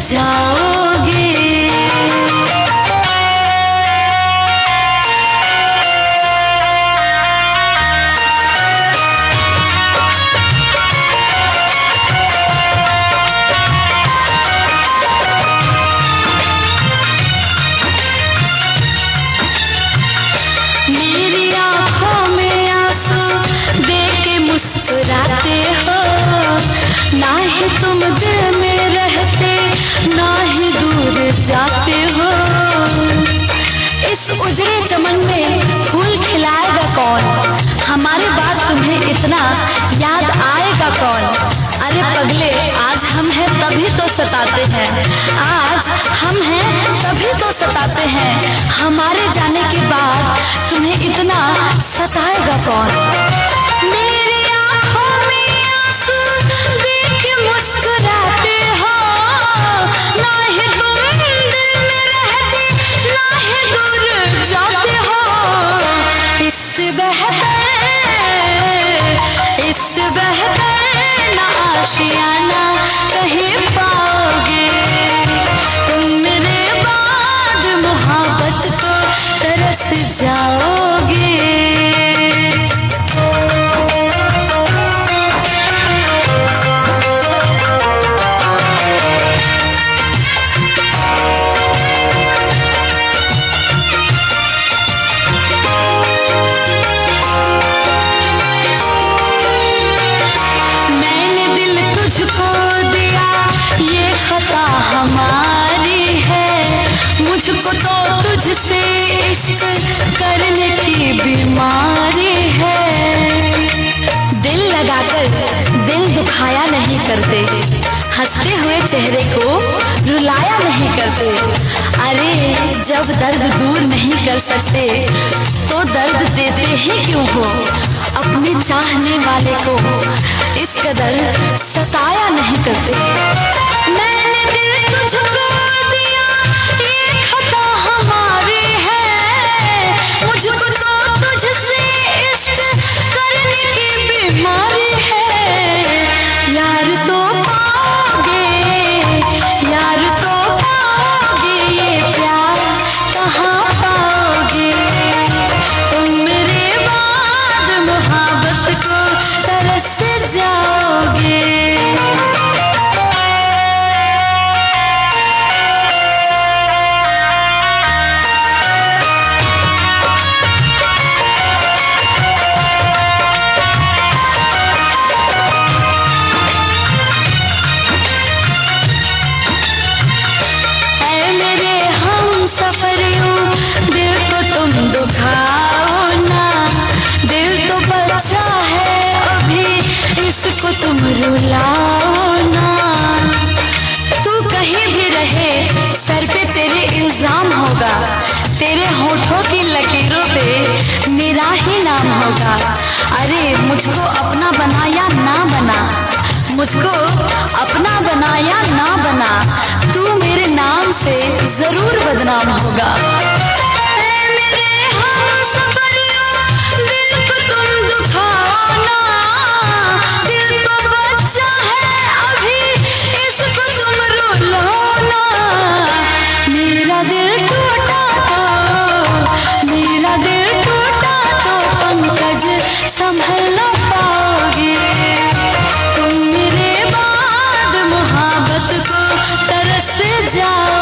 जाओगे। मेरी आँखों में आंसू देख के मुस्कुराते हो, ना ही तुम दिल में रहते ना ही दूर जाते हो। इस उजड़े चमन में फूल खिलाएगा कौन, हमारे बाद तुम्हें इतना याद आएगा कौन। अरे पगले आज हम हैं तभी तो सताते हैं, आज हम हैं तभी तो सताते हैं, हमारे जाने के बाद तुम्हें इतना सताएगा कौन। मेरी आँखों में आंसू देख के मुस्कुराते हो, ना ही तुम दिल में रहते ना ही दूर जाते हो। इससे बेहतर ना आशियाना कहीं पाओगे। तुम मेरे बाद मोहब्बत को तरस जाओगे। हमारी है मुझको तो तुझसे इश्क करने की बीमारी है। दिल लगाकर दिल दुखाया नहीं करते, हंसते हुए चेहरे को रुलाया नहीं करते। अरे जब दर्द दूर नहीं कर सकते तो दर्द देते ही क्यों हो। अपने चाहने वाले को इस कदर सताया नहीं करते। मैंने दिल तुझको दिया ये खता हमारी है, मुझको तो तुझसे इश्क करने की बीमारी है। यार तो पाओगे, यार तो पाओगे, ये प्यार कहाँ पाओगे। तुम मेरे बाद मोहब्बत को तरस जाओगे। दिल को तुम दुखाओ ना, दिल तो बच्चा है अभी, इसको तुम रुलाओ ना। तू कहीं भी रहे सर पे तेरे इल्जाम होगा, तेरे होठों की लकीरों पे मेरा ही नाम होगा। अरे मुझको अपना बनाया ना बना, मुझको अपना बनाया ना बना, तू मेरे नाम से जरूर बदनाम होगा। दिल को तुम दुखाओ ना, दिल तो बच्चा है अभी, इसको तुम रुलाओ ना। मेरा दिल टूटा तो पंकज संभल ना पाओगे। तुम जाओ